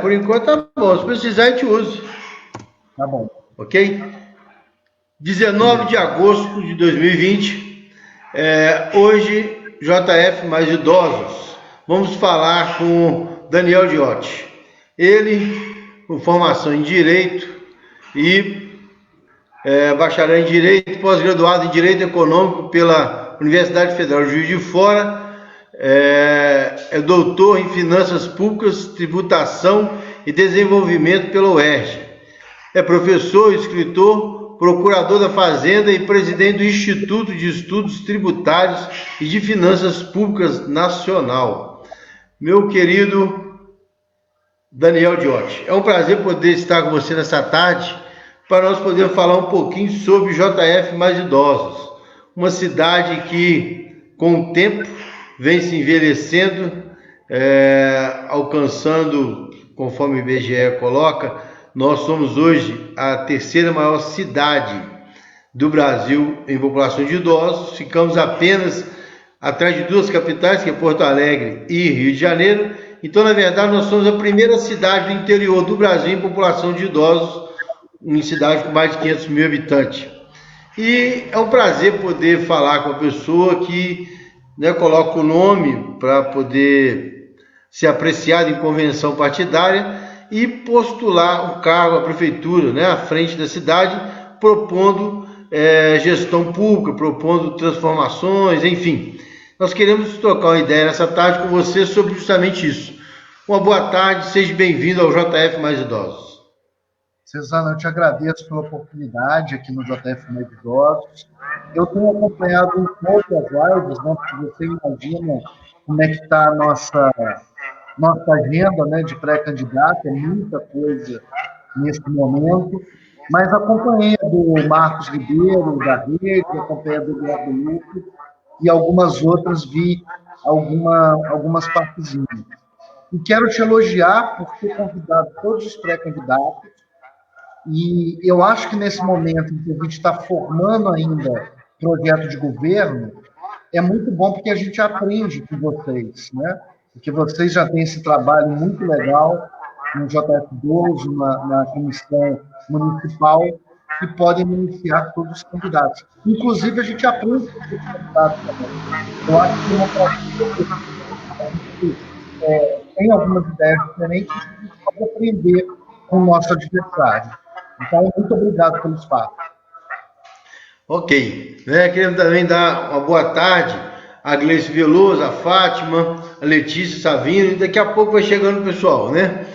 Por enquanto tá bom. Se precisar, a gente usa. Tá bom, Ok? 19 beleza. de agosto de 2020. Hoje, JF mais idosos. Vamos falar com Daniel Diotti. Ele, com formação em Direito e bacharel em Direito, pós-graduado em Direito Econômico pela Universidade Federal de Juiz de Fora, é doutor em Finanças Públicas, Tributação e Desenvolvimento pela UERJ. É professor, escritor, procurador da Fazenda e presidente do Instituto de Estudos Tributários e de Finanças Públicas Nacional. Meu querido Daniel Diotti, é um prazer poder estar com você nessa tarde para nós podermos falar um pouquinho sobre JF Mais Idosos, uma cidade que, com o tempo, vem se envelhecendo, alcançando, conforme o IBGE coloca, nós somos hoje a terceira maior cidade do Brasil em população de idosos, ficamos apenas atrás de duas capitais, que é Porto Alegre e Rio de Janeiro. Então, na verdade, nós somos a primeira cidade do interior do Brasil em população de idosos, em cidade com mais de 500 mil habitantes. E é um prazer poder falar com a pessoa que, né, coloca o nome para poder ser apreciado em convenção partidária e postular o cargo à prefeitura, né, à frente da cidade, propondo gestão pública, propondo transformações, enfim. Nós queremos trocar uma ideia nessa tarde com você sobre justamente isso. Uma boa tarde, seja bem-vindo ao JF Mais Idosos. Cesana, eu te agradeço pela oportunidade aqui no JF Mais Idosos. Eu tenho acompanhado um pouco as lives, né, porque você imagina como é que está a nossa agenda, né, de pré-candidato, é muita coisa nesse momento, mas acompanhei a do Marcos Ribeiro, da Rede, acompanhei a do Eduardo Luque, e algumas outras vi algumas partezinhas. E quero te elogiar por ter convidado todos os pré-candidatos, e eu acho que nesse momento em que a gente está formando ainda projeto de governo, é muito bom porque a gente aprende com vocês, né? Porque vocês já têm esse trabalho muito legal no JF12, na comissão municipal, e podem iniciar todos os candidatos. Inclusive, a gente aprende com os candidatos também. Eu acho que a gente tem algumas ideias diferentes que a gente pode aprender com o nosso adversário. Então, muito obrigado pelo espaço. Ok. Queremos também dar uma boa tarde a Gleice Veloso, a Fátima, a Letícia Savino, e daqui a pouco vai chegando o pessoal, né?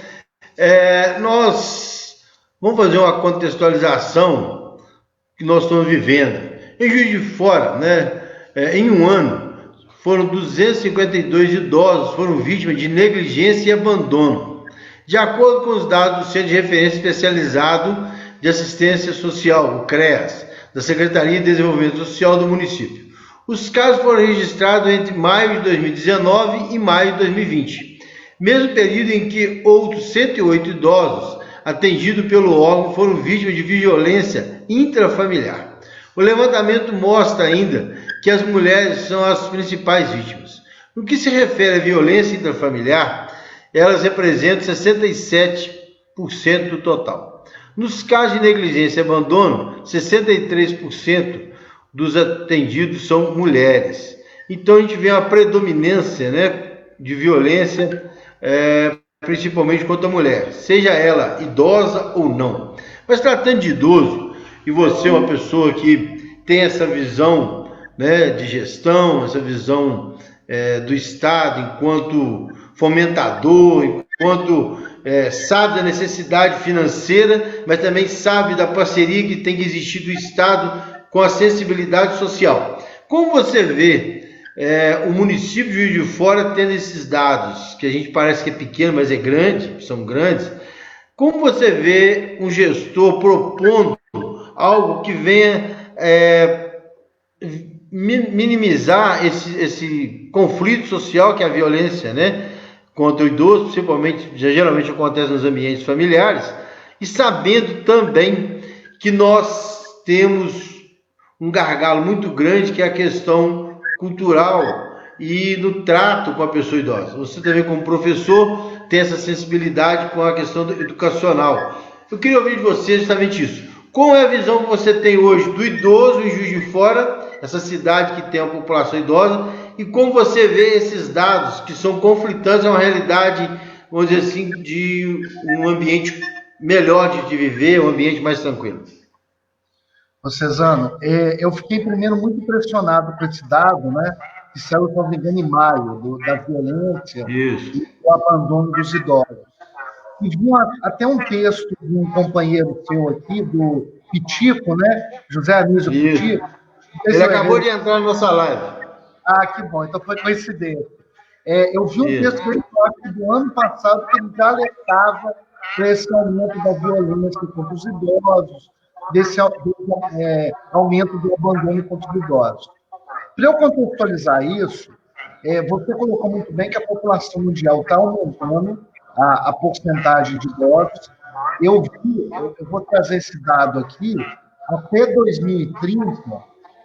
Nós vamos fazer uma contextualização que nós estamos vivendo. Em Juiz de Fora, né, em um ano, foram 252 idosos foram vítimas de negligência e abandono. De acordo com os dados do Centro de Referência Especializado de Assistência Social, o CREAS, da Secretaria de Desenvolvimento Social do município. Os casos foram registrados entre maio de 2019 e maio de 2020, mesmo período em que outros 108 idosos atendidos pelo órgão foram vítimas de violência intrafamiliar. O levantamento mostra ainda que as mulheres são as principais vítimas. No que se refere à violência intrafamiliar, elas representam 67% do total. Nos casos de negligência e abandono, 63% dos atendidos são mulheres. Então a gente vê uma predominância, né, de violência, principalmente contra a mulher, seja ela idosa ou não. Mas tratando de idoso, e você é uma pessoa que tem essa visão, né, de gestão, essa visão do Estado enquanto fomentador, enquanto sabe da necessidade financeira, mas também sabe da parceria que tem que existir do Estado com a sensibilidade social. Como você vê o município de Juiz de Fora tendo esses dados, que a gente parece que é pequeno, mas é grande, são grandes, como você vê um gestor propondo algo que venha minimizar esse conflito social que é a violência, né, contra o idoso, principalmente, geralmente acontece nos ambientes familiares, e sabendo também que nós temos um gargalo muito grande, que é a questão cultural e no trato com a pessoa idosa. Você também, como professor, tem essa sensibilidade com a questão educacional. Eu queria ouvir de você justamente isso. Qual é a visão que você tem hoje do idoso em Juiz de Fora, essa cidade que tem uma população idosa, e como você vê esses dados que são conflitantes, é uma realidade, vamos dizer assim, de um ambiente melhor de viver, um ambiente mais tranquilo? Ô, Cesano, eu fiquei primeiro muito impressionado com esse dado, né, que saiu, se não me engano, em maio, da violência Isso, e do abandono dos idosos. E vi até um texto de um companheiro seu aqui, do Pitico, né, José Anísio isso. Pitico. Não sei Ele se vai acabou ver. de entrar na nossa live. Ah, que bom, então foi coincidência. Eu vi um Isso, texto dele, eu acho que do ano passado, que ele já alertava para esse aumento da violência contra os idosos, desse aumento do abandono contra os idosos. Para eu contextualizar isso, você colocou muito bem que a população mundial está aumentando a porcentagem de idosos. Eu vou trazer esse dado aqui, até 2030,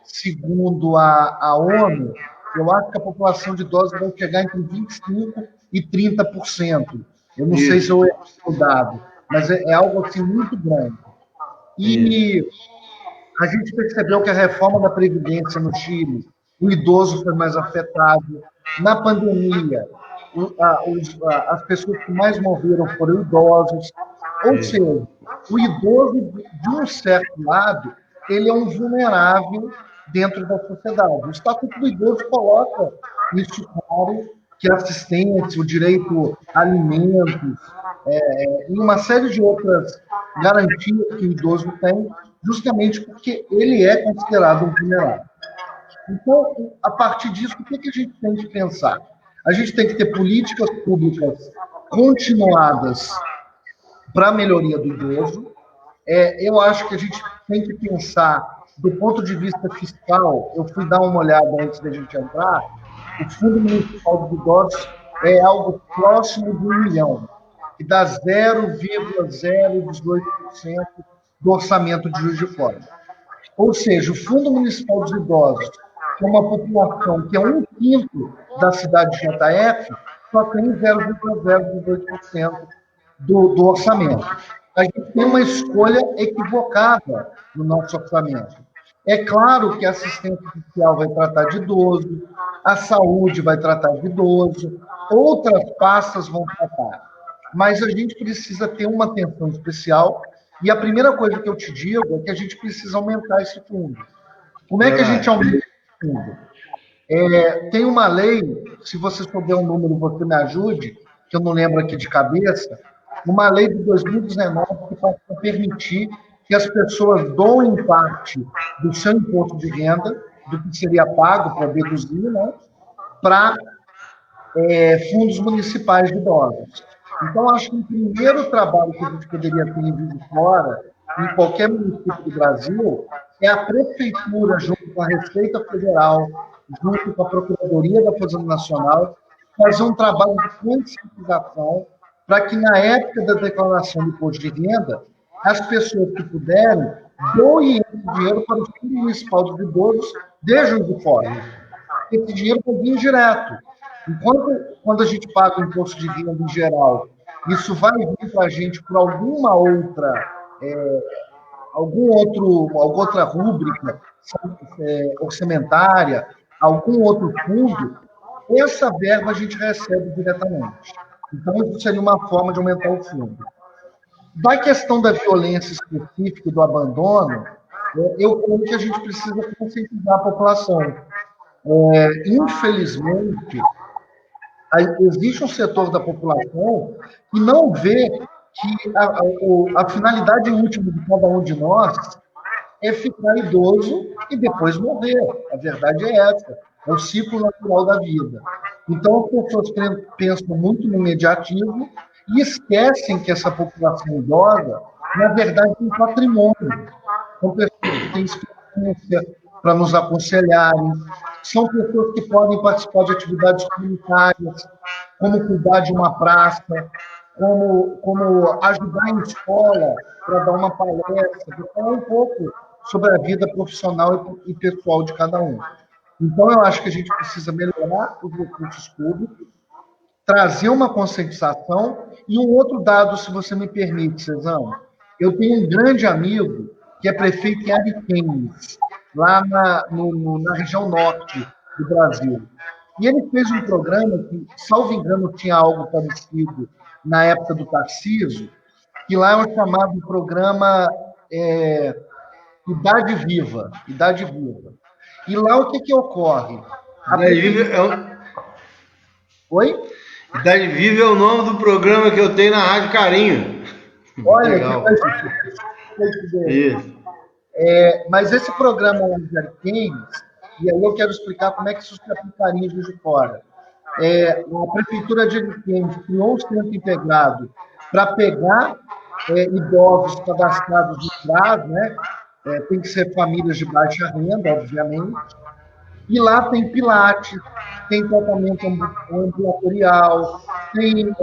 segundo a ONU, eu acho que a população de idosos vai chegar entre 25% e 30%. Eu não sei se isso, eu errei o dado, mas é algo assim muito grande. isso, E a gente percebeu que a reforma da Previdência no Chile, o idoso foi mais afetado. Na pandemia, as pessoas que mais morreram foram idosos. Ou isso. seja, o idoso, de um certo lado, ele é um vulnerável dentro da sociedade. O Estatuto do Idoso coloca isso claro, que a assistência, o direito a alimentos, e uma série de outras garantias que o idoso tem, justamente porque ele é considerado um vulnerável. Então, a partir disso, o que a gente tem que pensar? A gente tem que ter políticas públicas continuadas para a melhoria do idoso. Eu acho que a gente tem que pensar, do ponto de vista fiscal, eu fui dar uma olhada antes da gente entrar, o Fundo Municipal de Idosos é algo próximo de 1 milhão, que dá 0,018% do orçamento de Juiz de Fora. Ou seja, o Fundo Municipal dos Idosos, que é uma população que é 1/5 da cidade de JF, só tem 0,018% do orçamento. A gente tem uma escolha equivocada no nosso orçamento. É claro que a assistência social vai tratar de idoso, a saúde vai tratar de idoso, outras pastas vão tratar. Mas a gente precisa ter uma atenção especial, e a primeira coisa que eu te digo é que a gente precisa aumentar esse fundo. Como é que a gente Verdade. aumenta esse fundo? Tem uma lei, se você souber um número, você me ajude, que eu não lembro aqui de cabeça, uma lei de 2019 que passa a permitir que as pessoas doem parte do seu imposto de renda, do que seria pago para deduzir, né, para fundos municipais de idosos. Então, acho que o primeiro trabalho que a gente poderia ter em Juiz de Fora, em qualquer município do Brasil, é a prefeitura, junto com a Receita Federal, junto com a Procuradoria da Fazenda Nacional, fazer um trabalho de conscientização para que, na época da declaração do imposto de renda, as pessoas que puderem doem esse dinheiro para o Fundo Municipal dos Idosos de Juiz de Fora. Esse dinheiro vai vir direto. Quando a gente paga o imposto de renda em geral, isso vai vir para a gente por alguma outra rúbrica orçamentária, algum outro fundo, essa verba a gente recebe diretamente. Então, isso seria uma forma de aumentar o fundo. Da questão da violência específica e do abandono, eu creio que a gente precisa conscientizar a população. Infelizmente, existe um setor da população que não vê que a finalidade última de cada um de nós é ficar idoso e depois morrer. A verdade é essa. É o ciclo natural da vida. Então, as pessoas pensam muito no imediatismo e esquecem que essa população idosa, na verdade, tem patrimônio. São pessoas que têm experiência para nos aconselharem, são pessoas que podem participar de atividades comunitárias, como cuidar de uma praça, como ajudar em escola para dar uma palestra, falar um pouco sobre a vida profissional e pessoal de cada um. Então, eu acho que a gente precisa melhorar os recursos públicos, trazer uma conscientização. E um outro dado, se você me permite, Cezão, eu tenho um grande amigo que é prefeito em Ariquemes, lá na região norte do Brasil. E ele fez um programa que, salvo engano, tinha algo parecido na época do Tarcísio, que lá é o chamado programa Idade Viva. Idade Viva. E lá o que ocorre? Idade Viva Oi? Idade Viva é o nome do programa que eu tenho na Rádio Carinho. Olha, legal. Isso. Mas esse programa lá de Ariquemes, e aí eu quero explicar como é que isso se aplicaria em Juiz de Fora. A Prefeitura de Ariquemes criou um centro integrado para pegar idosos cadastrados no CRAS, né? Tem que ser famílias de baixa renda, obviamente. E lá tem pilates, tem tratamento ambulatorial, tem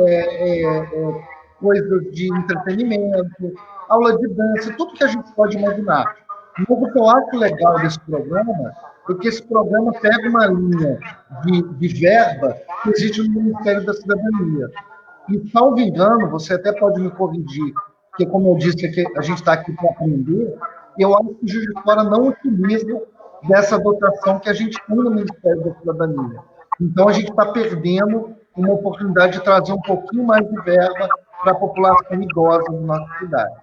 coisas de entretenimento, aula de dança, tudo que a gente pode imaginar. Mas o que eu acho legal desse programa é que esse programa pega uma linha de verba que existe no Ministério da Cidadania. E, salvo engano, você até pode me corrigir, porque, como eu disse, a gente está aqui para aprender, eu acho que o Juiz de Fora não utiliza dessa dotação que a gente tem no Ministério da Cidadania. Então, a gente está perdendo uma oportunidade de trazer um pouquinho mais de verba para a população idosa da nossa cidade.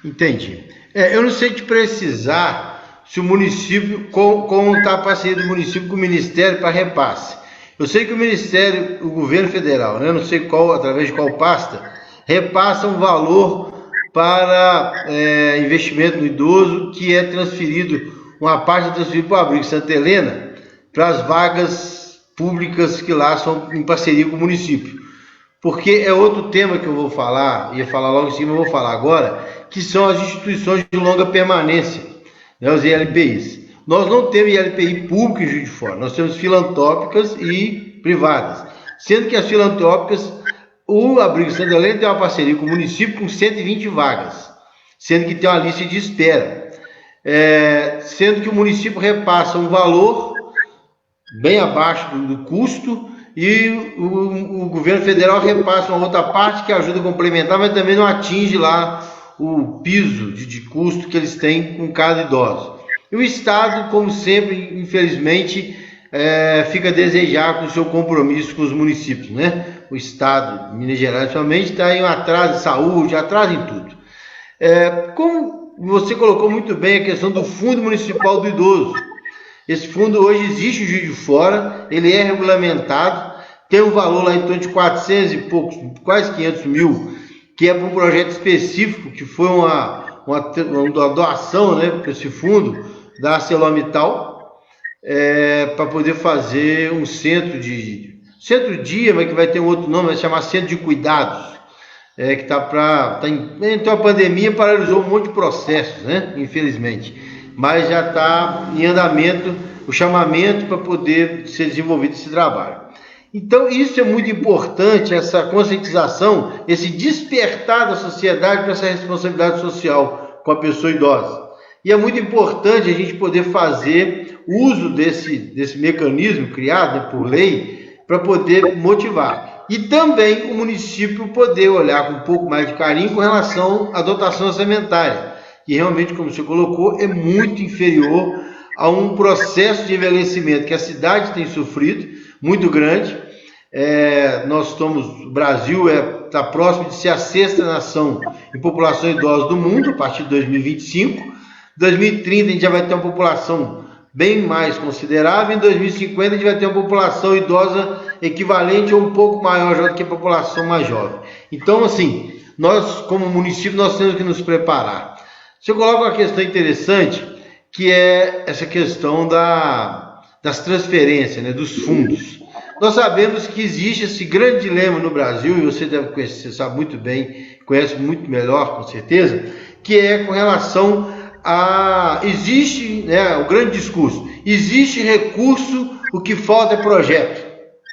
Entendi. Eu não sei te precisar se o município, como está a parceria do município com o Ministério para repasse. Eu sei que o Ministério, o governo federal, né, não sei através de qual pasta, repassa um valor para investimento no idoso, que é transferido, uma parte é transferida para o Abrigo Santa Helena, para as vagas públicas que lá são em parceria com o município. Porque é outro tema que eu vou falar, ia falar logo em cima, eu vou falar agora, que são as instituições de longa permanência, né, os ILPIs. Nós não temos ILPI público em Juiz de Fora, nós temos filantrópicas e privadas. Sendo que as filantrópicas, o Abrigo Santa Helena tem uma parceria com o município com 120 vagas, sendo que tem uma lista de espera. Sendo que o município repassa um valor bem abaixo do custo e o governo federal repassa uma outra parte que ajuda a complementar, mas também não atinge lá o piso de custo que eles têm com cada idoso. E o Estado, como sempre, infelizmente, fica a desejar com o seu compromisso com os municípios, né? O Estado, Minas Gerais, principalmente, está em um atraso de saúde, atraso em tudo. Como você colocou muito bem a questão do Fundo Municipal do Idoso. Esse fundo hoje existe em Juiz de Fora, ele é regulamentado, tem um valor lá em torno de 400 e poucos, quase 500 mil, que é para um projeto específico, que foi uma doação, né, para esse fundo da ArcelorMittal, para poder fazer um centro-dia, mas que vai ter um outro nome, vai se chamar Centro de Cuidados, que então a pandemia paralisou um monte de processos, né, infelizmente. Mas já está em andamento o chamamento para poder ser desenvolvido esse trabalho. Então, isso é muito importante, essa conscientização, esse despertar da sociedade para essa responsabilidade social com a pessoa idosa. E é muito importante a gente poder fazer uso desse mecanismo criado, né, por lei, para poder motivar. E também o município poder olhar com um pouco mais de carinho com relação à dotação orçamentária, que realmente, como você colocou, é muito inferior a um processo de envelhecimento que a cidade tem sofrido, muito grande. O Brasil está próximo de ser a 6ª nação em população idosa do mundo, a partir de 2025. Em 2030 a gente já vai ter uma população bem mais considerável, em 2050 a gente vai ter uma população idosa equivalente ou um pouco maior do que a população mais jovem. Então, assim, nós como município, nós temos que nos preparar. Você coloca uma questão interessante, que é essa questão das transferências, né, dos fundos. Nós sabemos que existe esse grande dilema no Brasil, e você deve conhecer, você sabe muito bem, conhece muito melhor, com certeza, que é com relação existe, né, o grande discurso, existe recurso, o que falta é projeto.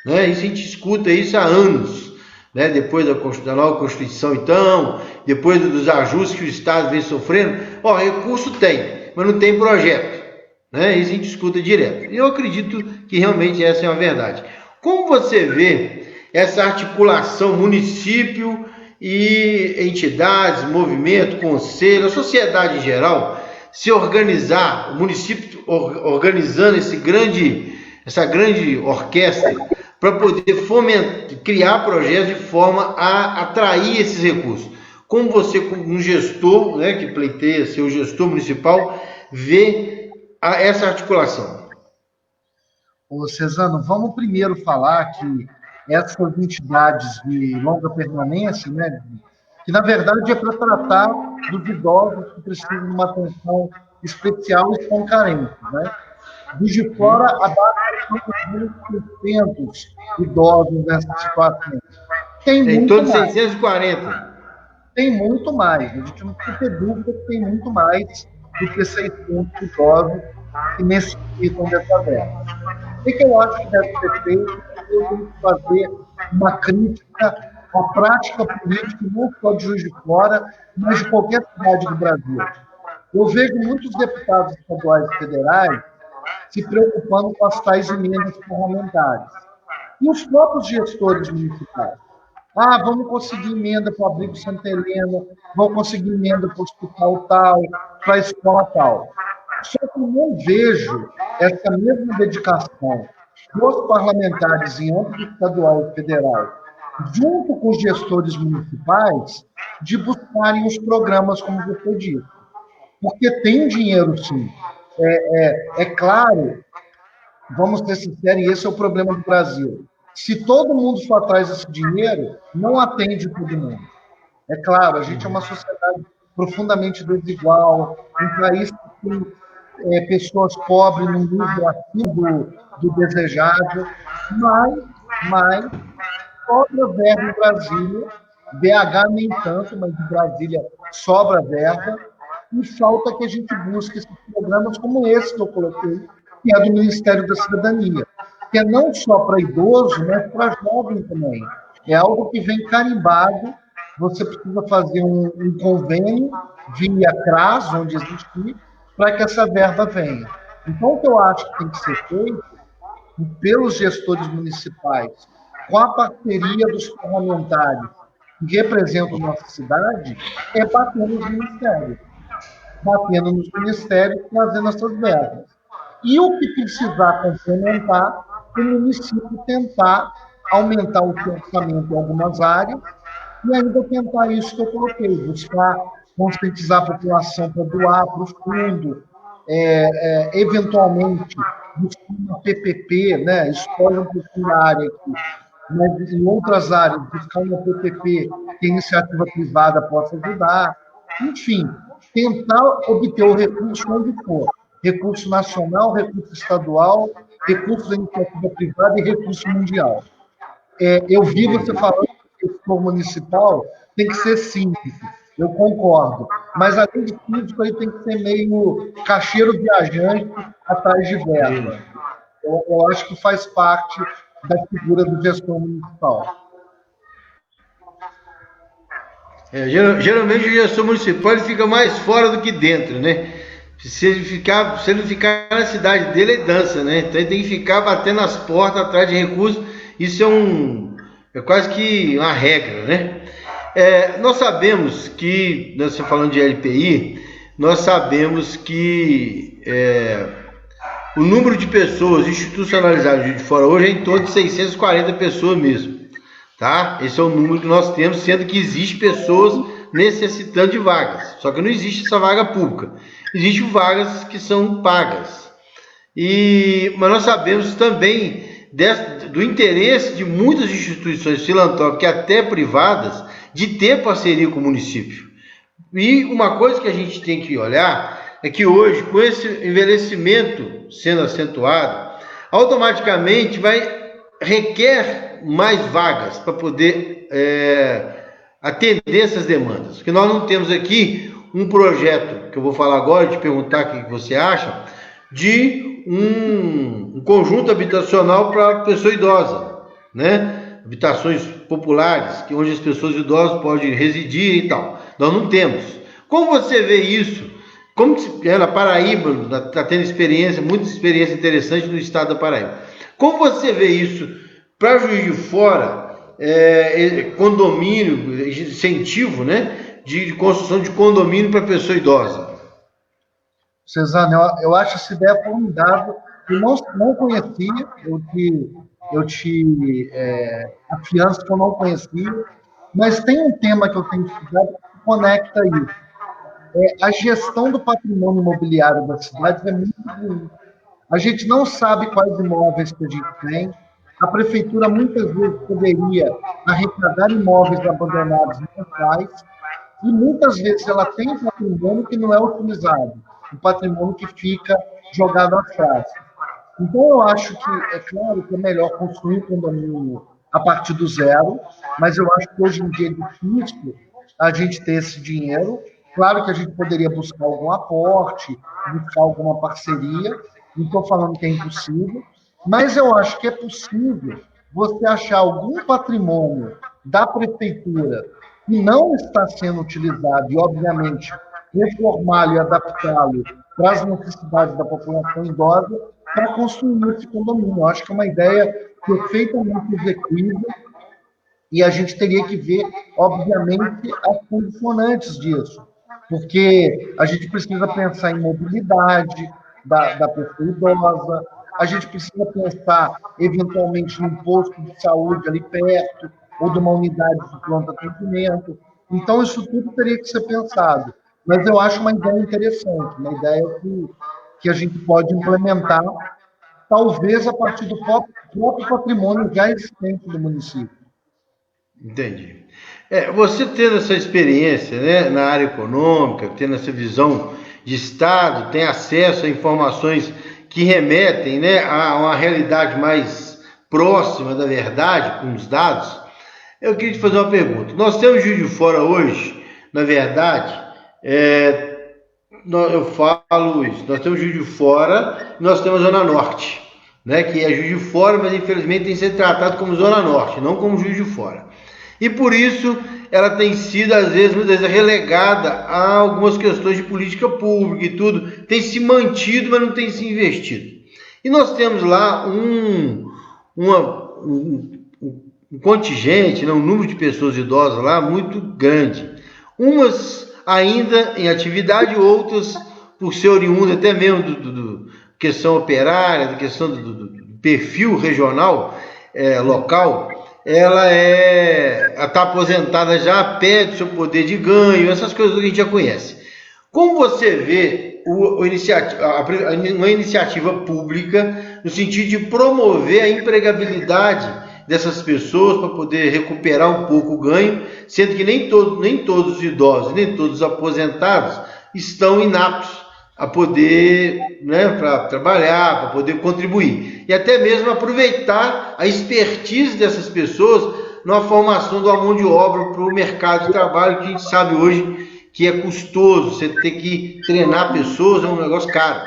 Né? Isso a gente escuta isso há anos. Né? Depois da nova Constituição, então, depois dos ajustes que o Estado vem sofrendo, recurso tem, mas não tem projeto. Né? Isso a gente escuta direto. E eu acredito que realmente essa é uma verdade. Como você vê essa articulação município e entidades, movimento, conselho, a sociedade em geral, se organizar, o município organizando essa grande orquestra para poder fomentar, criar projetos de forma a atrair esses recursos? Como você, como um gestor, né, que pleiteia ser o gestor municipal, vê essa articulação? Ô, Cesano, vamos primeiro falar que essas entidades de longa permanência, né, que na verdade é para tratar dos idosos que precisam de uma atenção especial e estão carentes, né? De fora, abaixo de 600 idosos nessa situação. Tem Em muito torno de mais. 640. Tem muito mais. A gente não precisa ter dúvida que tem muito mais do que 600 idosos que necessitam dessa verba. O que eu acho que deve ser feito? Eu tenho que fazer uma crítica à prática política, não só de Juiz de Fora, mas de qualquer cidade do Brasil. Eu vejo muitos deputados estaduais e federais se preocupando com as tais emendas parlamentares. E os próprios gestores municipais. Ah, vamos conseguir emenda para o Abrigo Santa Helena, vamos conseguir emenda para o hospital tal, para a escola tal. Só que eu não vejo essa mesma dedicação dos parlamentares em âmbito estadual e federal, junto com os gestores municipais, de buscarem os programas, como você disse. Porque tem dinheiro, sim. É claro, vamos ser sinceros, e esse é o problema do Brasil. Se todo mundo for atrás desse dinheiro, não atende todo mundo. É claro, a gente é uma sociedade profundamente desigual, um país que tem pessoas pobres no nível acima do desejável, mas sobra verba em Brasília, BH nem tanto, mas em Brasília sobra verba, e falta que a gente busque esses programas como esse que eu coloquei, que é do Ministério da Cidadania, que é não só para idoso, mas para jovem também. É algo que vem carimbado, você precisa fazer um convênio via CRAS, onde existir, para que essa verba venha. Então, o que eu acho que tem que ser feito pelos gestores municipais, com a parceria dos parlamentares que representam nossa cidade, é batendo nos ministérios, trazendo essas verbas. E o que precisar complementar, o município tentar aumentar o seu orçamento em algumas áreas e ainda tentar isso que eu coloquei, buscar conscientizar a população para doar para o fundo, eventualmente buscar uma PPP, né? Escolhe um pouquinho a área aqui, mas em outras áreas, buscar uma PPP que a iniciativa privada possa ajudar. Enfim, tentar obter o recurso onde for. Recurso nacional, recurso estadual, recurso da iniciativa privada e recurso mundial. Eu vi você falando que o setor municipal tem que ser simples, eu concordo. Mas, além de tudo, ele tem que ser meio caixeiro viajante atrás de verba. Eu acho que faz parte da figura do gestor municipal. Geralmente o gestor municipal ele fica mais fora do que dentro, né? Se ele não ficar na cidade dele, ele dança, né? Então ele tem que ficar batendo as portas atrás de recursos. Isso é quase que uma regra, né? Nós sabemos que, nós estamos falando de LPI, nós sabemos que o número de pessoas institucionalizadas de fora hoje é em torno de 640 pessoas mesmo, tá? Esse é o número que nós temos, sendo que existe pessoas necessitando de vagas, só que não existe essa vaga pública, existem vagas que são pagas. Mas nós sabemos também do interesse de muitas instituições filantrópicas, até privadas, de ter parceria com o município. E uma coisa que a gente tem que olhar é que hoje, com esse envelhecimento sendo acentuado, automaticamente requer mais vagas para poder atender essas demandas. Porque nós não temos aqui um projeto, que eu vou falar agora, te perguntar o que você acha, de um conjunto habitacional para pessoa idosa, né? Habitações populares, onde as pessoas idosas podem residir e tal. Nós não temos. Como você vê isso? Como na Paraíba está tendo muita experiência interessante no estado da Paraíba. Como você vê isso para Juiz de Fora, condomínio, incentivo, né, de construção de condomínio para pessoa idosa? Cezano, eu acho essa ideia formidável. Eu não conhecia, eu te afianço que eu não conhecia, mas tem um tema que eu tenho estudado que conecta isso. A gestão do patrimônio imobiliário das cidades é muito ruim. A gente não sabe quais imóveis que a gente tem. A prefeitura muitas vezes poderia arrecadar imóveis abandonados e não faz, e muitas vezes ela tem um patrimônio que não é utilizado, um patrimônio que fica jogado às praças. Então, eu acho que, é claro que é melhor construir um condomínio a partir do zero, mas eu acho que hoje em dia é difícil a gente ter esse dinheiro. Claro que a gente poderia buscar algum aporte, buscar alguma parceria, não estou falando que é impossível, mas eu acho que é possível você achar algum patrimônio da prefeitura que não está sendo utilizado e, obviamente, reformá-lo e adaptá-lo para as necessidades da população idosa para construir esse condomínio. Eu acho que é uma ideia perfeitamente execuível e a gente teria que ver, obviamente, as condicionantes disso, porque a gente precisa pensar em mobilidade da pessoa idosa, a gente precisa pensar, eventualmente, num posto de saúde ali perto, ou de uma unidade de pronto atendimento. Então, isso tudo teria que ser pensado. Mas eu acho uma ideia interessante, uma ideia que a gente pode implementar, talvez a partir do próprio patrimônio já existente do município. Entendi. Você tendo essa experiência, né, na área econômica, tendo essa visão de Estado, tem acesso a informações que remetem, né, a uma realidade mais próxima da verdade, com os dados, eu queria te fazer uma pergunta. Nós temos Juiz de Fora hoje, na verdade, eu falo isso, nós temos Juiz de Fora e nós temos a Zona Norte, né, que é Juiz de Fora, mas infelizmente tem que ser tratado como Zona Norte, não como Juiz de Fora. E por isso ela tem sido, às vezes, muitas vezes, relegada a algumas questões de política pública e tudo. Tem se mantido, mas não tem se investido. E nós temos lá um contingente, né, um número de pessoas idosas lá muito grande. Umas ainda em atividade, outras por ser oriundas até mesmo do questão operária, da questão do perfil regional, local. Ela está aposentada já, perde seu poder de ganho, essas coisas que a gente já conhece. Como você vê uma iniciativa pública no sentido de promover a empregabilidade dessas pessoas para poder recuperar um pouco o ganho, sendo que nem todos os idosos, nem todos os aposentados estão inaptos a poder, né, para trabalhar, para poder contribuir. E até mesmo aproveitar a expertise dessas pessoas na formação de uma mão de obra para o mercado de trabalho, que a gente sabe hoje que é custoso, você tem que treinar pessoas, é um negócio caro.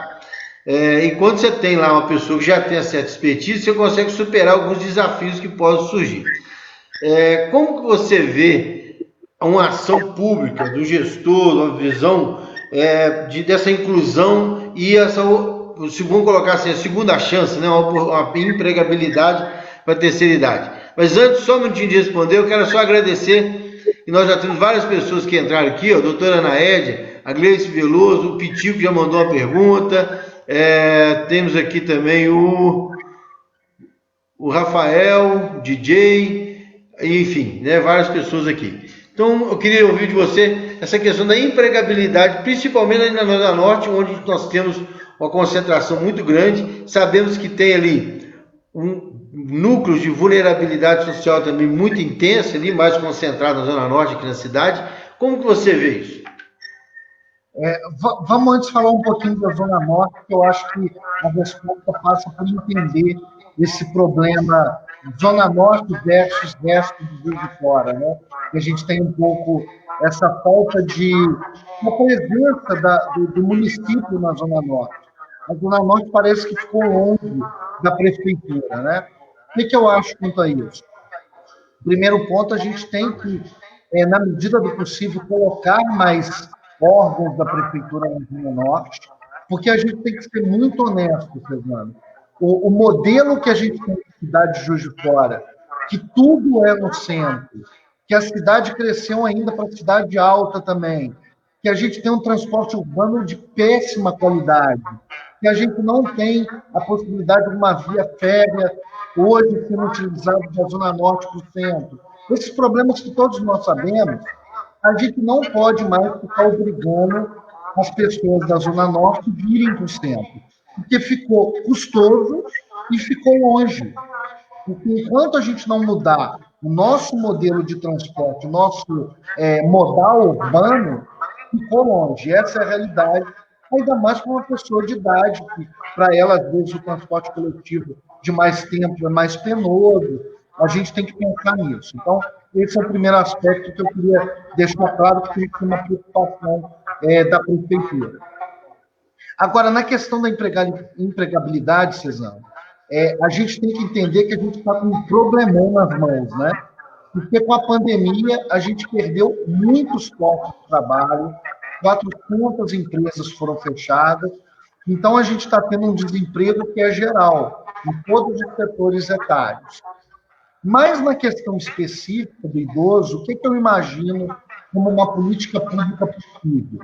E quando você tem lá uma pessoa que já tem a certa expertise, você consegue superar alguns desafios que possam surgir. Como que você vê uma ação pública do gestor, uma visão dessa inclusão e essa, vamos colocar assim, a segunda chance, né, uma empregabilidade para a terceira idade? Mas antes, só um minutinho de responder, eu quero só agradecer, e nós já temos várias pessoas que entraram aqui, a doutora Ana Édia, a Gleice Veloso, o Pitico já mandou uma pergunta, temos aqui também o Rafael, DJ, enfim, né, várias pessoas aqui. Então, eu queria ouvir de você essa questão da empregabilidade, principalmente na Zona Norte, onde nós temos uma concentração muito grande. Sabemos que tem ali núcleos de vulnerabilidade social também muito intensa, ali, mais concentrado na Zona Norte que na cidade. Como que você vê isso? Vamos antes falar um pouquinho da Zona Norte, que eu acho que a resposta passa por entender esse problema Zona Norte versus resto do Juiz de Fora, né? Que a gente tem um pouco essa falta de uma presença do município na Zona Norte. A Zona Norte parece que ficou longe da prefeitura, né? O que eu acho quanto a isso? Primeiro ponto, a gente tem que, na medida do possível, colocar mais órgãos da prefeitura na Zona Norte, porque a gente tem que ser muito honesto, Fernando. O modelo que a gente tem cidade de Juiz de Fora, que tudo é no centro, que a cidade cresceu ainda para cidade alta também, que a gente tem um transporte urbano de péssima qualidade, que a gente não tem a possibilidade de uma via férrea hoje sendo utilizada da Zona Norte para o centro. Esses problemas que todos nós sabemos, a gente não pode mais ficar obrigando as pessoas da Zona Norte a virem para o centro, porque ficou custoso e ficou longe. Porque enquanto a gente não mudar o nosso modelo de transporte, o nosso modal urbano, ficou longe. Essa é a realidade, ainda mais para uma pessoa de idade, que para ela, às vezes, o transporte coletivo de mais tempo é mais penoso. A gente tem que pensar nisso. Então, esse é o primeiro aspecto que eu queria deixar claro, que tem uma preocupação da prefeitura. Agora, na questão da empregabilidade, Cezanne, a gente tem que entender que a gente está com um problemão nas mãos, né? Porque com a pandemia a gente perdeu muitos postos de trabalho, 400 empresas foram fechadas, então a gente está tendo um desemprego que é geral, em todos os setores etários. Mas na questão específica do idoso, o que eu imagino como uma política pública possível?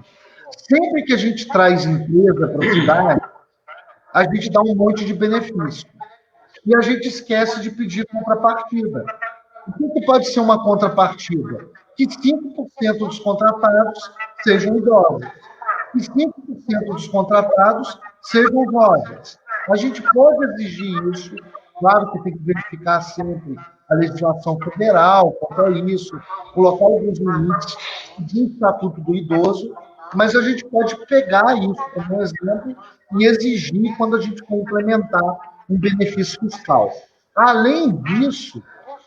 Sempre que a gente traz empresa para a cidade, a gente dá um monte de benefício. E a gente esquece de pedir contrapartida. O que pode ser uma contrapartida? Que 5% dos contratados sejam idosos. E 5% dos contratados sejam jovens. A gente pode exigir isso. Claro que tem que verificar sempre a legislação federal quanto a isso, colocar alguns limites do Estatuto do Idoso, mas a gente pode pegar isso como exemplo e exigir quando a gente complementar um benefício fiscal. Além disso,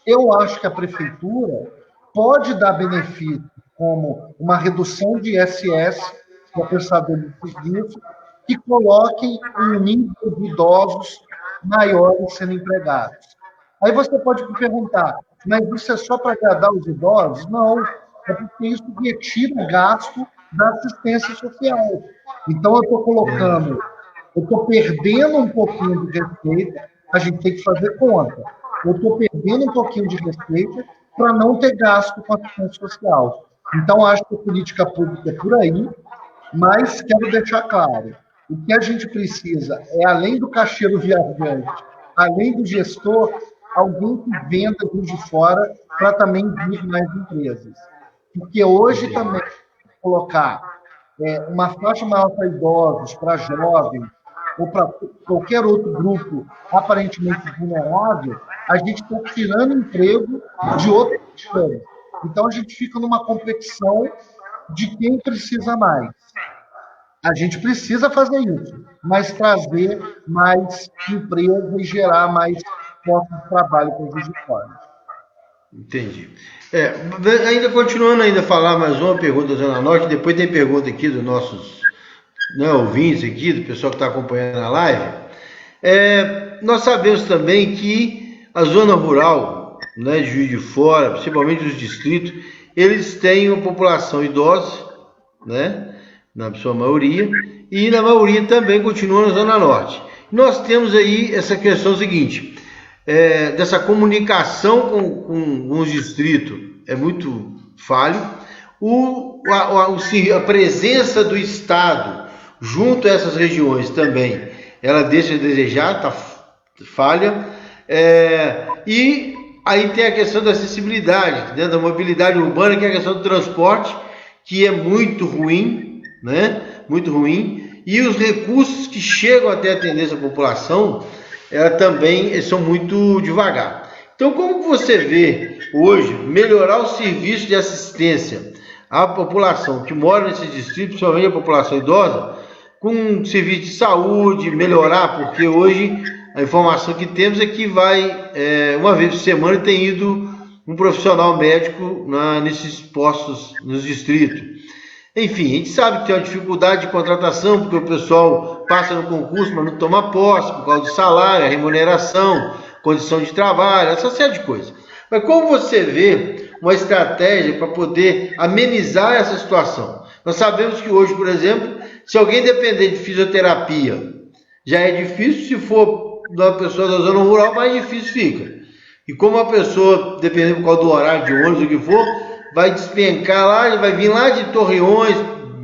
eu acho que a prefeitura pode dar benefício como uma redução de ISS para prestador de serviço que coloquem um nível de idosos maiores sendo empregados. Aí você pode me perguntar, mas isso é só para agradar os idosos? Não, é porque isso retira gasto da assistência social. Então, eu estou perdendo um pouquinho de receita, a gente tem que fazer conta. Eu estou perdendo um pouquinho de receita para não ter gasto com assistência social. Então, acho que a política pública é por aí, mas quero deixar claro, o que a gente precisa é, além do caixeiro viajante, além do gestor, alguém que venda de fora para também vir mais empresas. Porque hoje também colocar uma faixa maior para idosos, para jovens, ou para qualquer outro grupo aparentemente vulnerável, a gente está tirando emprego de outras pessoas. Então, a gente fica numa competição de quem precisa mais. A gente precisa fazer isso, mas trazer mais emprego e gerar mais postos de trabalho para os Juiz de Fora. Entendi. Ainda continuando a falar mais uma pergunta da Zona Norte, depois tem pergunta aqui dos nossos ouvintes aqui, do pessoal que está acompanhando a live. Nós sabemos também que a zona rural, né, de Juiz de Fora, principalmente os distritos, eles têm uma população idosa, né, na sua maioria, e na maioria também continua na Zona Norte. Nós temos aí essa questão seguinte, dessa comunicação com os distritos é muito falho, a presença do Estado junto a essas regiões também, ela deixa a desejar, tá falha, e aí tem a questão da acessibilidade, né, da mobilidade urbana, que é a questão do transporte, que é muito ruim, né, muito ruim, e os recursos que chegam até atender essa população, também são muito devagar. Então, como você vê hoje melhorar o serviço de assistência à população que mora nesse distrito, principalmente a população idosa, com serviço de saúde, melhorar, porque hoje a informação que temos é que vai, uma vez por semana, tem ido um profissional médico nesses postos, nos distritos. Enfim, a gente sabe que tem uma dificuldade de contratação, porque o pessoal passa no concurso, mas não toma posse, por causa do salário, a remuneração, condição de trabalho, essa série de coisas. Mas como você vê uma estratégia para poder amenizar essa situação? Nós sabemos que hoje, por exemplo, se alguém depender de fisioterapia, já é difícil. Se for da pessoa da zona rural, mais difícil fica. E como a pessoa, dependendo do horário de ônibus, o que for, vai despencar lá, vai vir lá de Torreões,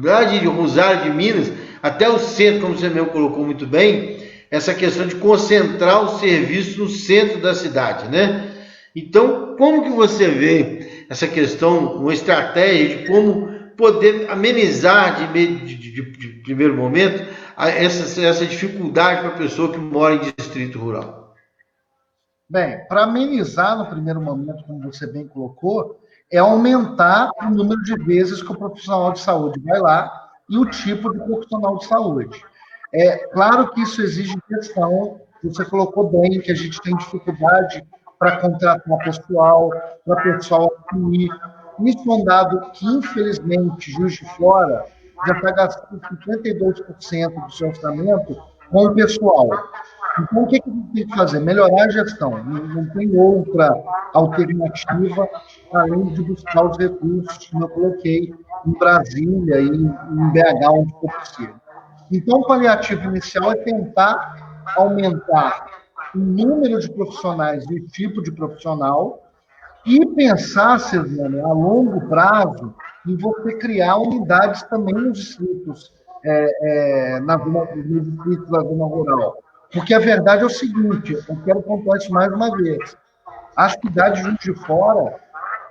lá de Rosário de Minas, até o centro, como você mesmo colocou muito bem, essa questão de concentrar o serviço no centro da cidade, né? Então, como que você vê essa questão, uma estratégia de como poder amenizar de primeiro momento essa dificuldade para a pessoa que mora em distrito rural? Bem, para amenizar no primeiro momento, como você bem colocou, é aumentar o número de vezes que o profissional de saúde vai lá e o tipo de profissional de saúde. É claro que isso exige gestão, você colocou bem que a gente tem dificuldade para contratar pessoal, para pessoal assumir. Isso é um dado que, infelizmente, Juiz de Fora já está gastando 52% do seu orçamento com o pessoal. Então, o que a gente tem que fazer? Melhorar a gestão. Não tem outra alternativa além de buscar os recursos, como eu coloquei, em Brasília e em BH, onde for possível. Então, o paliativo inicial é tentar aumentar o número de profissionais e o tipo de profissional e pensar, Cesânia, a longo prazo, em você criar unidades também nos distritos, nos distritos da zona rural. Porque a verdade é o seguinte, eu quero contar isso mais uma vez. A cidade de Juiz de Fora,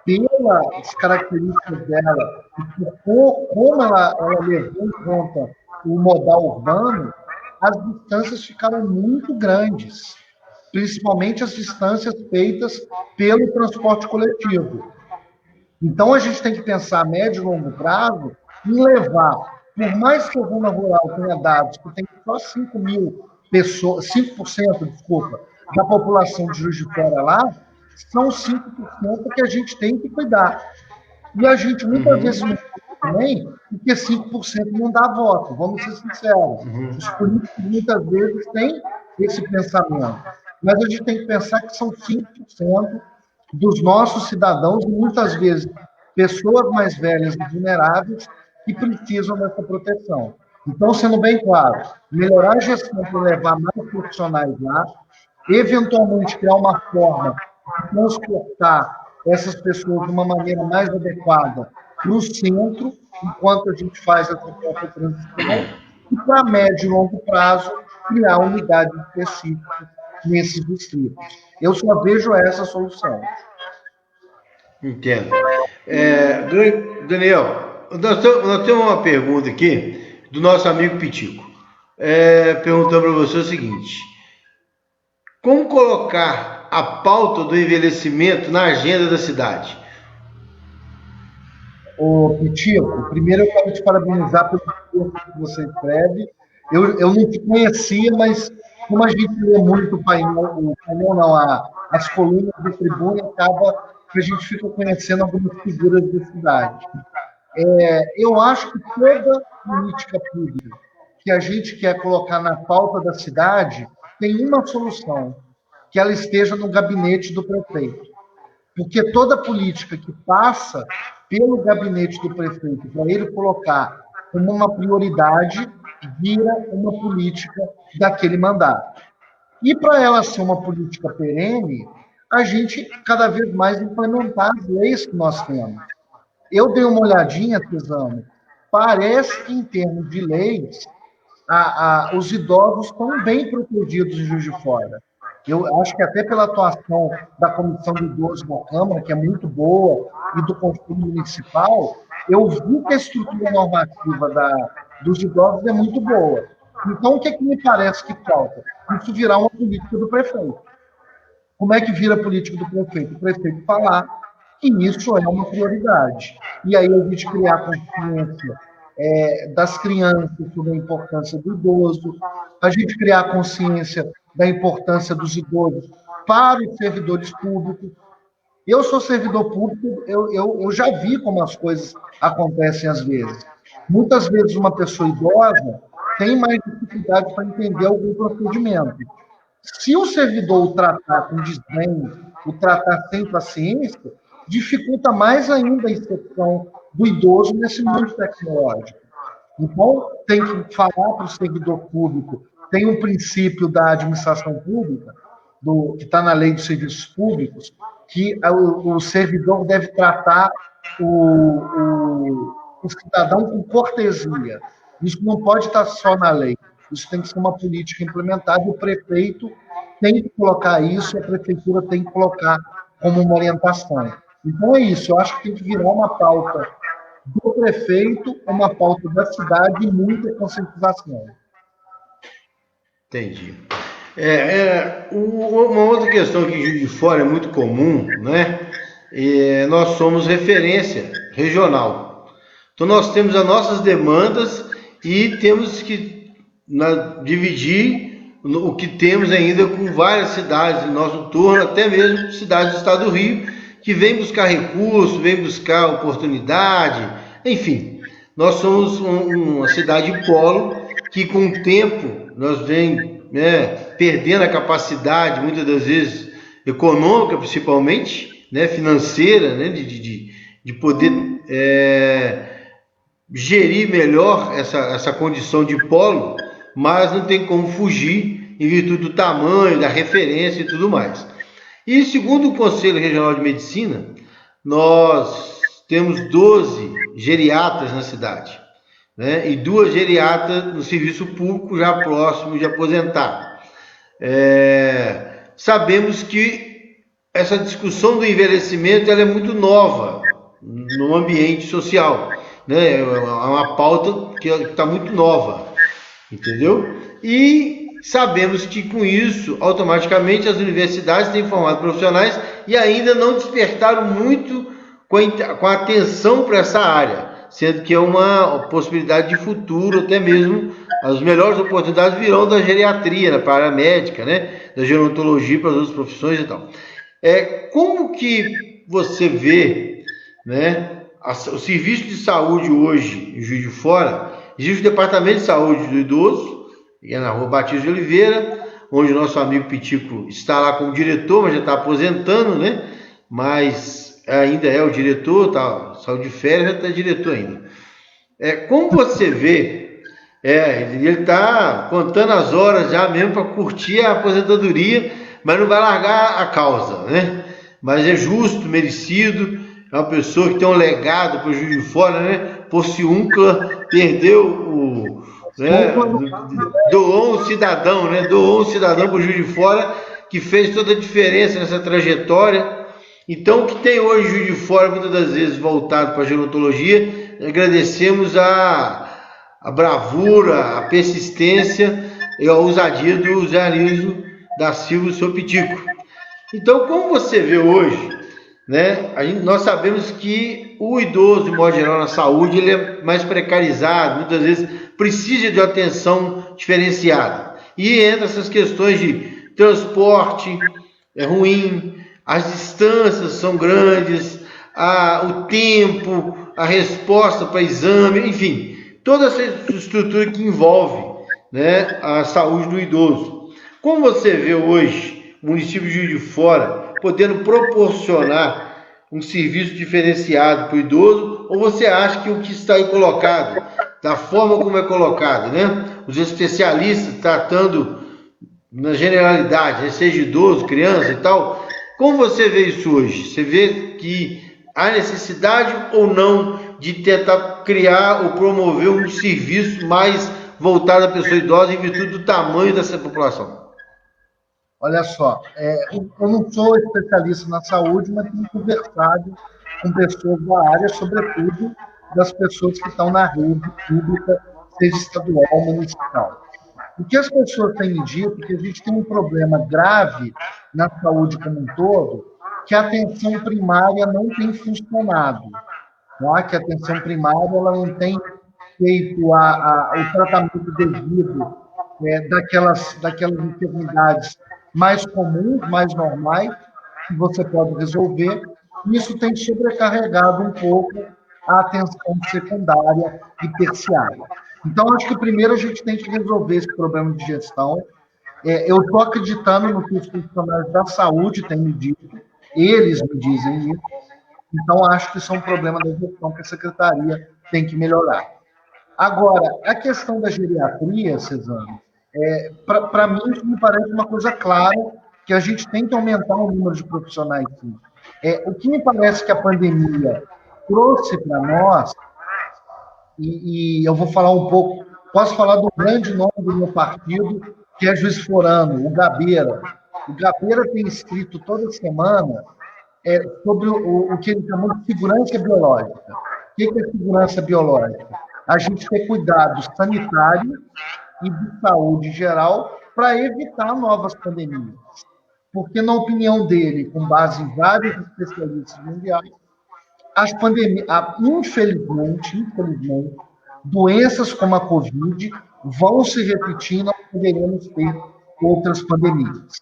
pelas características dela, e por como ela levou em conta o modal urbano, as distâncias ficaram muito grandes, principalmente as distâncias feitas pelo transporte coletivo. Então, a gente tem que pensar a médio e longo prazo em levar, por mais que a zona rural tenha dados que tem só 5 mil pessoas, 5%, desculpa, da população de Juiz de Fora lá, são 5% que a gente tem que cuidar. E a gente muitas vezes não também, porque 5% não dá voto, vamos ser sinceros. Os políticos muitas vezes têm esse pensamento. Mas a gente tem que pensar que são 5% dos nossos cidadãos, e muitas vezes pessoas mais velhas e vulneráveis que precisam dessa proteção. Então, sendo bem claro, melhorar a gestão para levar mais profissionais lá, eventualmente criar uma forma de transportar essas pessoas de uma maneira mais adequada para o centro, enquanto a gente faz essa própria transição, e para médio e longo prazo, criar unidades específicas nesses distritos. Eu só vejo essa solução. Entendo. Daniel, nós temos uma pergunta aqui do nosso amigo Pitico. Perguntando para você o seguinte: como colocar a pauta do envelhecimento na agenda da cidade? Ô, Pitico, primeiro eu quero te parabenizar pelo texto que você escreve. Eu não te conhecia, mas como a gente lê muito o painel não, as colunas do Tribuna, acaba que a gente fica conhecendo algumas figuras da cidade. Eu acho que toda política pública que a gente quer colocar na pauta da cidade tem uma solução, que ela esteja no gabinete do prefeito. Porque toda política que passa pelo gabinete do prefeito, para ele colocar como uma prioridade, vira uma política daquele mandato. E para ela ser uma política perene, a gente cada vez mais implementar as leis que nós temos. Eu dei uma olhadinha, Tesano, parece que em termos de leis, os idosos estão bem protegidos em Juiz de Fora. Eu acho que até pela atuação da Comissão de Idosos da Câmara, que é muito boa, e do Conselho Municipal, eu vi que a estrutura normativa dos idosos é muito boa. Então, o que é que me parece que falta? Isso virar uma política do prefeito. Como é que vira a política do prefeito? O prefeito falar que isso é uma prioridade. E aí a gente criar consciência das crianças sobre a importância do idoso, a gente criar consciência da importância dos idosos para os servidores públicos. Eu sou servidor público, eu já vi como as coisas acontecem às vezes. Muitas vezes uma pessoa idosa tem mais dificuldade para entender algum procedimento. Se o servidor o tratar com desdém, o tratar sem paciência, dificulta mais ainda a inserção do idoso nesse mundo tecnológico. Então, tem que falar para o servidor público tem um princípio da administração pública, que está na lei dos serviços públicos, que o servidor deve tratar o cidadão com cortesia. Isso não pode estar só na lei, isso tem que ser uma política implementada, e o prefeito tem que colocar isso, a prefeitura tem que colocar como uma orientação. Então é isso, eu acho que tem que virar uma pauta do prefeito, uma pauta da cidade e muita conscientização. Entendi. Uma outra questão que em Juiz de Fora é muito comum, né? Nós somos referência regional. Então nós temos as nossas demandas e temos que dividir o que temos ainda com várias cidades do nosso entorno, até mesmo cidades do estado do Rio, que vem buscar recursos, vem buscar oportunidade, enfim. Nós somos uma cidade polo que com o tempo nós vem perdendo a capacidade, muitas das vezes econômica principalmente, financeira, de poder gerir melhor essa condição de polo, mas não tem como fugir em virtude do tamanho, da referência e tudo mais. E segundo o Conselho Regional de Medicina, nós temos 12 geriatras na cidade, e 2 geriatras no serviço público já próximo de aposentar. Sabemos que essa discussão do envelhecimento ela é muito nova no ambiente social, é uma pauta que está muito nova, entendeu? E sabemos que com isso, automaticamente, as universidades têm formado profissionais e ainda não despertaram muito com a atenção para essa área, sendo que é uma possibilidade de futuro, até mesmo as melhores oportunidades virão da geriatria, para a área médica, da gerontologia para as outras profissões e tal. Como que você vê, o serviço de saúde hoje em Juiz de Fora? Existe o Departamento de Saúde do Idoso, que é na Rua Batista de Oliveira, onde o nosso amigo Pitico está lá como diretor, mas já está aposentando, mas ainda é o diretor, saiu de férias, já está diretor ainda. Como você vê, ele está contando as horas já mesmo para curtir a aposentadoria, mas não vai largar a causa, Mas é justo, merecido, é uma pessoa que tem um legado para o Juiz de Fora, Porciúncula perdeu doou um cidadão, doou um cidadão para o Juiz de Fora, que fez toda a diferença nessa trajetória. Então, o que tem hoje Juiz de Fora, muitas das vezes voltado para a gerontologia, agradecemos a bravura, a persistência e a ousadia do Zé Anísio da Silva e do seu Pitico. Então, como você vê hoje, nós sabemos que o idoso, de modo geral, na saúde, ele é mais precarizado, muitas vezes precisa de atenção diferenciada. E entra essas questões de transporte ruim, as distâncias são grandes, o tempo, a resposta para exame, enfim, toda essa estrutura que envolve a saúde do idoso. Como você vê hoje o município de Juiz de Fora podendo proporcionar um serviço diferenciado para o idoso, ou você acha que o que está aí colocado, da forma como é colocado, os especialistas tratando na generalidade, seja idoso, criança e tal, como você vê isso hoje? Você vê que há necessidade ou não de tentar criar ou promover um serviço mais voltado à pessoa idosa em virtude do tamanho dessa população? Olha só, eu não sou especialista na saúde, mas tenho conversado com pessoas da área, sobretudo das pessoas que estão na rede pública, seja estadual ou municipal. O que as pessoas têm me dito é que a gente tem um problema grave na saúde como um todo, que a atenção primária não tem funcionado. Que a atenção primária ela não tem feito o tratamento devido daquelas enfermidades mais comuns, mais normais, que você pode resolver. Isso tem sobrecarregado um pouco a atenção secundária e terciária. Então, acho que primeiro a gente tem que resolver esse problema de gestão. Eu estou acreditando no que os profissionais da saúde têm me dito, eles me dizem isso. Então, acho que isso é um problema da gestão que a secretaria tem que melhorar. Agora, a questão da geriatria, Cezanne, Para mim, isso me parece uma coisa clara, que a gente tem que aumentar o número de profissionais, sim. O que me parece que a pandemia trouxe para nós, e eu vou falar um pouco, posso falar do grande nome do meu partido, que é Juiz Forano, o Gabeira. O Gabeira tem escrito toda semana sobre o que ele chama de segurança biológica. O que é segurança biológica? A gente ter cuidado sanitário e de saúde geral para evitar novas pandemias. Porque, na opinião dele, com base em vários especialistas mundiais, as pandemias, infelizmente, doenças como a Covid vão se repetir e nós poderemos ter outras pandemias.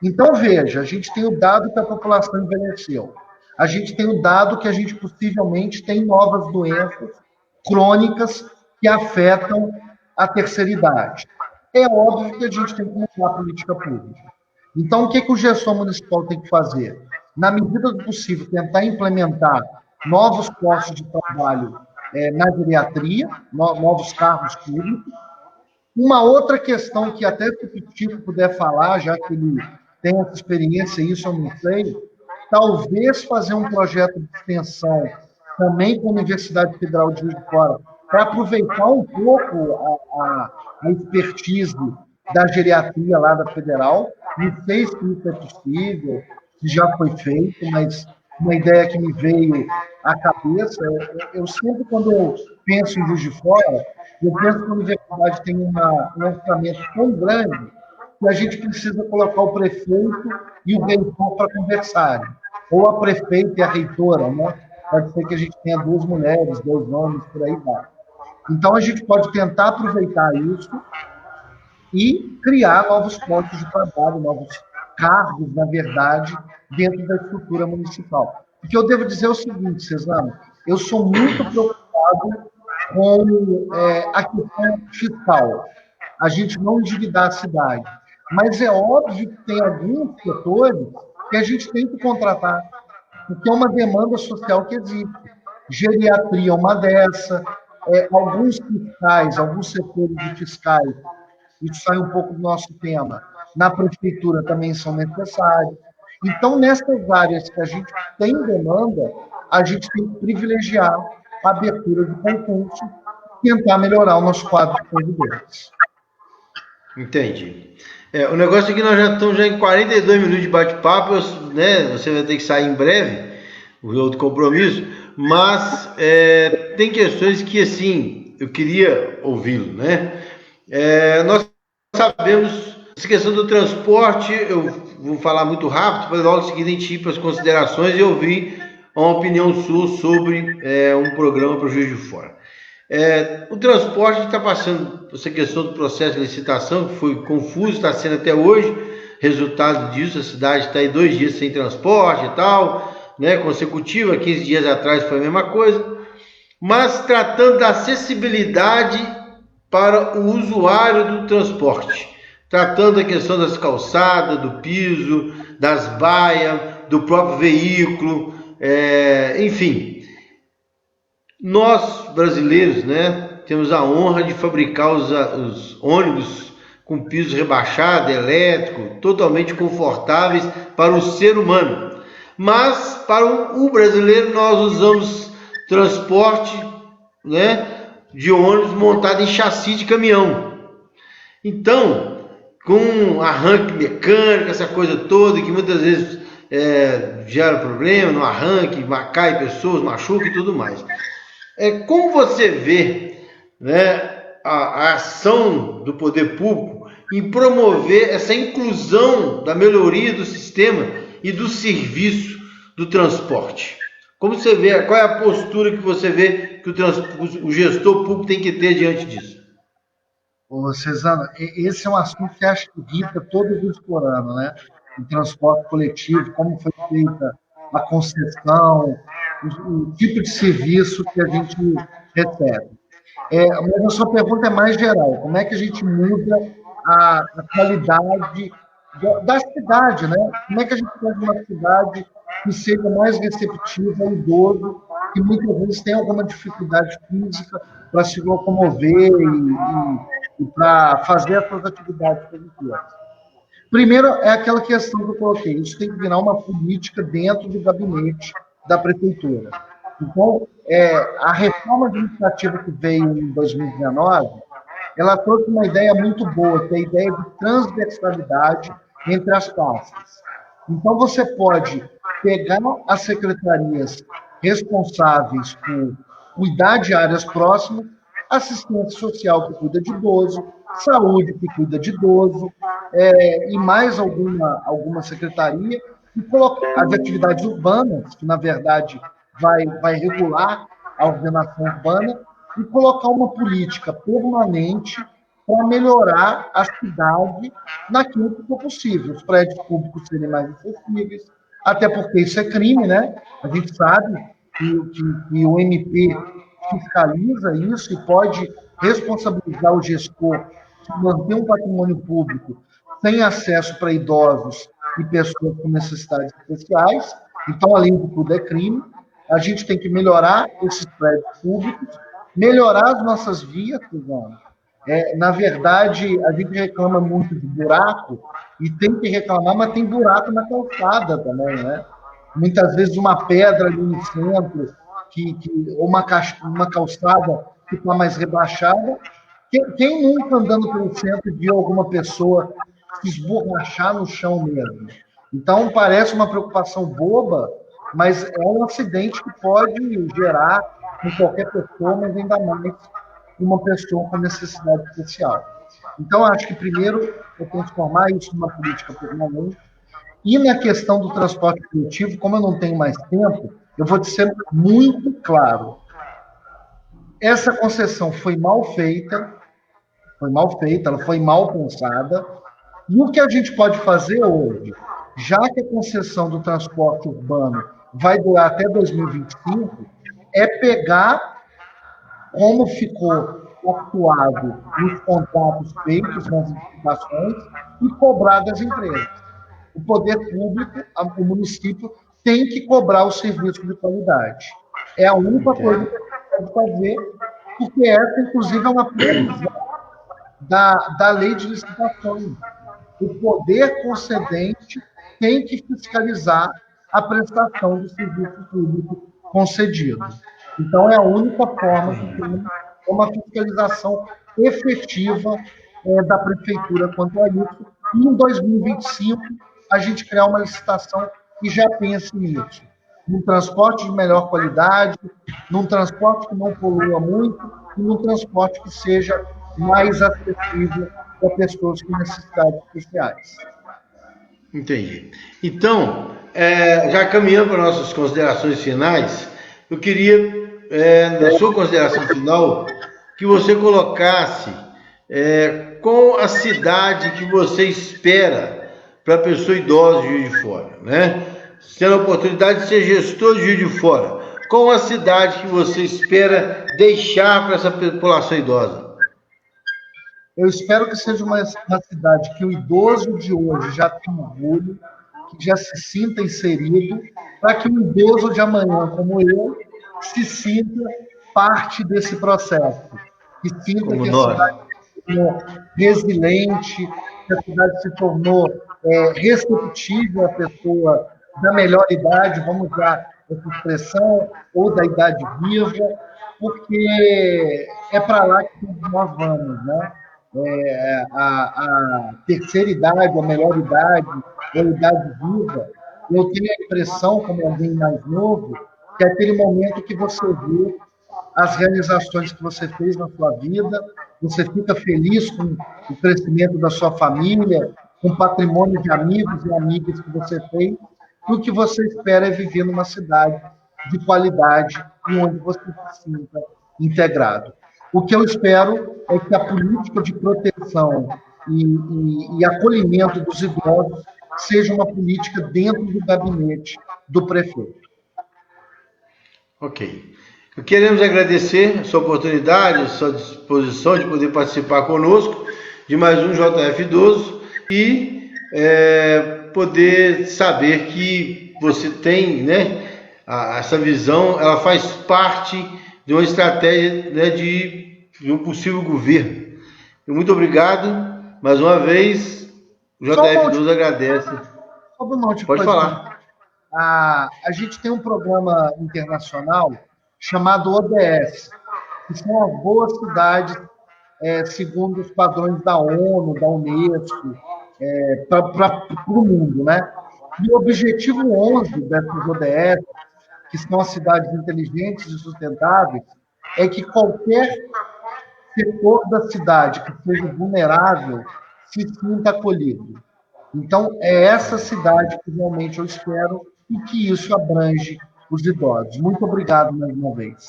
Então, veja, a gente tem o dado que a população envelheceu. A gente tem o dado que a gente possivelmente tem novas doenças crônicas que afetam a terceira idade. É óbvio que a gente tem que mudar a política pública. Então, o que o gestor municipal tem que fazer? Na medida do possível, tentar implementar novos postos de trabalho na geriatria, novos cargos públicos. Uma outra questão que até se o Tico puder falar, já que ele tem essa experiência, isso eu não sei, talvez fazer um projeto de extensão também com a Universidade Federal de Juiz de Fora, para aproveitar um pouco a expertise da geriatria lá da Federal. Não sei se isso é possível, se já foi feito, mas uma ideia que me veio à cabeça, eu sempre, quando eu penso em Juiz de Fora, eu penso que a universidade tem um orçamento tão grande que a gente precisa colocar o prefeito e o reitor para conversarem. Ou a prefeita e a reitora, né? Pode ser que a gente tenha 2 mulheres, 2 homens, por aí vai. Então, a gente pode tentar aproveitar isso e criar novos postos de trabalho, novos cargos, na verdade, dentro da estrutura municipal. Porque eu devo dizer o seguinte, Cesano, eu sou muito preocupado com a questão fiscal. A gente não endividar a cidade. Mas é óbvio que tem alguns setores que a gente tem que contratar, porque é uma demanda social que existe. Geriatria é uma dessa, alguns fiscais, alguns setores de fiscais, isso sai um pouco do nosso tema, na prefeitura também são necessários. Então, nessas áreas que a gente tem demanda, a gente tem que privilegiar a abertura de concurso e tentar melhorar o nosso quadro de servidores. Entendi. O negócio é que nós já estamos em 42 minutos de bate-papo, né? Você vai ter que sair em breve, o outro compromisso, mas tem questões que, assim, eu queria ouvi-lo, né? Nós sabemos, essa questão do transporte, eu vou falar muito rápido, para logo em seguida a gente ir para as considerações e ouvir uma opinião sua sobre um programa para o Juiz de Fora. O transporte está passando, essa questão do processo de licitação, que foi confuso, está sendo até hoje, resultado disso, a cidade está aí 2 dias sem transporte e tal, né, consecutiva, 15 dias atrás foi a mesma coisa, mas tratando da acessibilidade para o usuário do transporte, tratando da questão das calçadas, do piso, das baias, do próprio veículo, enfim. Nós, brasileiros, né, temos a honra de fabricar os ônibus com piso rebaixado, elétrico, totalmente confortáveis para o ser humano. Mas, para o brasileiro, nós usamos transporte, né, de ônibus montado em chassi de caminhão. Então, com arranque mecânico, essa coisa toda, que muitas vezes gera problema no arranque, cai pessoas, machuca e tudo mais. Como você vê, né, a ação do poder público em promover essa inclusão da melhoria do sistema e do serviço do transporte? Como você vê, qual é a postura que você vê que o gestor público tem que ter diante disso? Cesano, esse é um assunto que acho que irrita todo mundo por ano, né? O transporte coletivo, como foi feita a concessão, o tipo de serviço que a gente recebe. Mas a sua pergunta é mais geral. Como é que a gente muda a qualidade da cidade, né? Como é que a gente faz uma cidade que seja mais receptiva ao idoso, que muitas vezes tem alguma dificuldade física para se locomover e para fazer as suas atividades produtivas. Primeiro, é aquela questão que eu coloquei, isso tem que virar uma política dentro do gabinete da prefeitura. Então, a reforma administrativa que veio em 2019, ela trouxe uma ideia muito boa, que é a ideia de transversalidade entre as pastas. Então, você pode pegar as secretarias responsáveis por cuidar de áreas próximas, assistência social que cuida de idoso, saúde que cuida de idoso, e mais alguma secretaria, e colocar as atividades urbanas, que na verdade vai regular a ordenação urbana, e colocar uma política permanente para melhorar a cidade naquilo que for possível. Os prédios públicos serem mais acessíveis, até porque isso é crime, né? A gente sabe que o MP fiscaliza isso e pode responsabilizar o gestor de manter um patrimônio público sem acesso para idosos e pessoas com necessidades especiais. Então, além de tudo, é crime. A gente tem que melhorar esses prédios públicos, melhorar as nossas vias, Suzana. Na verdade, a gente reclama muito de buraco, e tem que reclamar, mas tem buraco na calçada também, né? Muitas vezes uma pedra ali no centro, ou uma calçada que está mais rebaixada. Quem nunca andando pelo centro viu alguma pessoa se esborrachar no chão mesmo? Então, parece uma preocupação boba, mas é um acidente que pode gerar em qualquer pessoa, mas ainda mais uma pessoa com necessidade especial. Então, acho que primeiro é transformar isso numa política permanente. E na questão do transporte coletivo, como eu não tenho mais tempo, eu vou dizer muito claro. Essa concessão foi mal feita, ela foi mal pensada, e o que a gente pode fazer hoje, já que a concessão do transporte urbano vai durar até 2025, é pegar como ficou atuado nos contratos feitos, nas licitações, e cobrar das empresas. O poder público, o município, tem que cobrar o serviço de qualidade. É a única coisa que a gente pode fazer, porque essa, inclusive, é uma previsão da lei de licitações. O poder concedente tem que fiscalizar a prestação do serviço público concedido. Então, é a única forma que tem uma fiscalização efetiva da prefeitura quanto a isso. E em 2025, a gente criar uma licitação que já pense nisso. Num transporte de melhor qualidade, num transporte que não polua muito, e num transporte que seja mais acessível para pessoas com necessidades especiais. Entendi. Então, já caminhando para nossas considerações finais, eu queria, na sua consideração final, que você colocasse qual a cidade que você espera para a pessoa idosa de Juiz de Fora, né? Tendo a oportunidade de ser gestor de Juiz de Fora, qual a cidade que você espera deixar para essa população idosa? Eu espero que seja uma cidade que o idoso de hoje já tenha orgulho, que já se sinta inserido, para que o idoso de amanhã, como eu, se sinta parte desse processo, que sinta como que a cidade se tornou resiliente, que a cidade se tornou receptível à pessoa da melhor idade, vamos usar essa expressão, ou da idade viva, porque é para lá que nós vamos, né? A terceira idade, a melhor idade, a idade viva, eu tenho a impressão, como alguém mais novo, que é aquele momento que você vê as realizações que você fez na sua vida, você fica feliz com o crescimento da sua família, com o patrimônio de amigos e amigas que você tem, e o que você espera é viver numa cidade de qualidade e onde você se sinta integrado. O que eu espero é que a política de proteção e acolhimento dos idosos seja uma política dentro do gabinete do prefeito. Ok. Queremos agradecer a sua oportunidade, a sua disposição de poder participar conosco de mais um JF Idoso e poder saber que você tem, né, essa visão, ela faz parte de uma estratégia, né, de um possível governo. E muito obrigado, mais uma vez, o JF Idoso agradece. Pode falar. A gente tem um programa internacional chamado ODS, que são as boas cidades segundo os padrões da ONU, da Unesco, para o mundo, né? E o objetivo 11 dessas ODS, que são as cidades inteligentes e sustentáveis, é que qualquer setor da cidade que seja vulnerável se sinta acolhido. Então, é essa cidade que realmente eu espero e que isso abrange os idosos. Muito obrigado mais uma vez.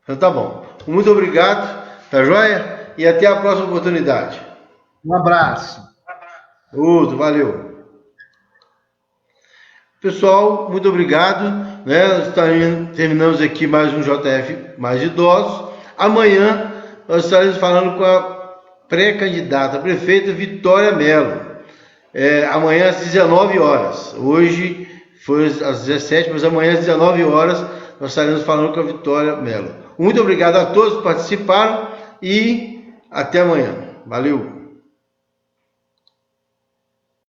Então tá bom. Muito obrigado, tá joia? E até a próxima oportunidade. Um abraço. Outro, valeu. Pessoal, muito obrigado. Nós terminamos aqui mais um JF Mais Idosos. Amanhã nós estaremos falando com a pré-candidata a prefeita Vitória Mello. Amanhã às 19 horas. Hoje foi às 17, mas amanhã às 19 horas nós estaremos falando com a Vitória Mello. Muito obrigado a todos que participaram e até amanhã. Valeu!